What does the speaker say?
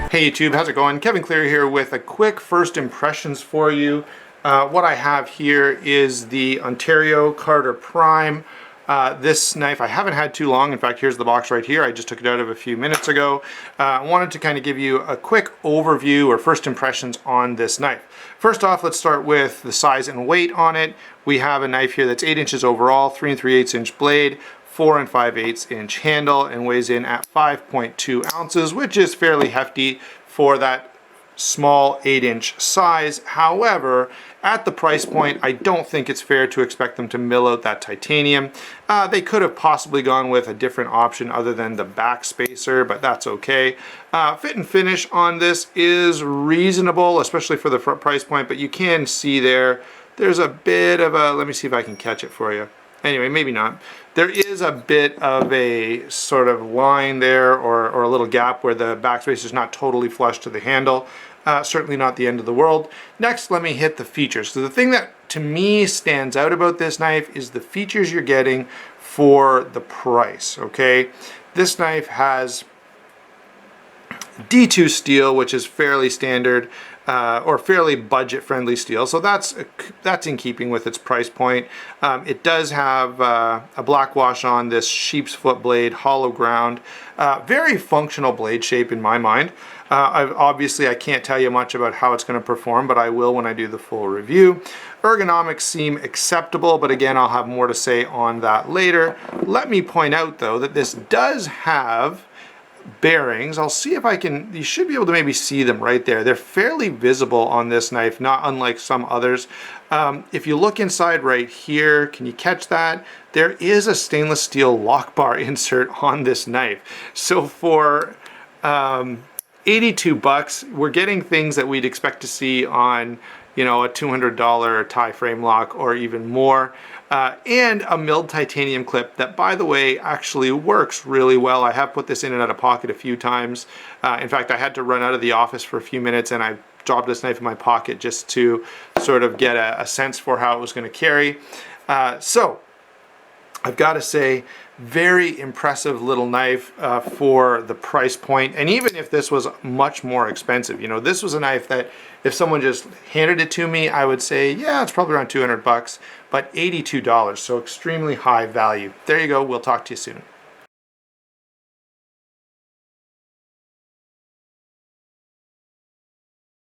Hey YouTube, how's it going? Kevin Cleary here with a quick first impressions for you. What I have here is the Ontario Carter Prime. This knife I haven't had too long. In fact, here's the box right here. I just took it out of a few minutes ago. I wanted to kind of give you a quick overview or first impressions on this knife. First off, let's start with the size and weight on it. We have a knife here that's 8 inches overall, 3 3/8 inch blade, 4 5/8 inch handle, and weighs in at 5.2 ounces, which is fairly hefty for that small 8-inch size. However, at the price point, I don't think it's fair to expect them to mill out that titanium. They could have possibly gone with a different option other than the back spacer, but that's okay. Fit and finish on this is reasonable, especially for the price point, but you can see there's a bit of a, let me see if I can catch it for you. Anyway, maybe not. There is a bit of a sort of line there or a little gap where the backspacer is not totally flush to the handle. Certainly not the end of the world. Next, let me hit the features. So the thing that to me stands out about this knife is the features you're getting for the price, okay? This knife has D2 steel, which is fairly standard or fairly budget-friendly steel, so that's in keeping with its price point. It does have a black wash on this sheep's foot blade, hollow ground, very functional blade shape in my mind. Obviously, I can't tell you much about how it's going to perform, but I will when I do the full review. Ergonomics seem acceptable, but again, I'll have more to say on that later. Let me point out, though, that this does have bearings. I'll see if I can, you should be able to maybe see them right there. They're fairly visible on this knife, not unlike some others. If you look inside right here, can you catch that? There is a stainless steel lock bar insert on this knife. So for 82 bucks, we're getting things that we'd expect to see on, you know, a $200 tie frame lock or even more. And a milled titanium clip that, by the way, actually works really well. I have put this in and out of pocket a few times. In fact, I had to run out of the office for a few minutes and I dropped this knife in my pocket just to sort of get a sense for how it was going to carry. So I've got to say, very impressive little knife for the price point. And even if this was much more expensive, you know, this was a knife that if someone just handed it to me, I would say, yeah, it's probably around 200 bucks, but $82, so extremely high value. There you go. We'll talk to you soon.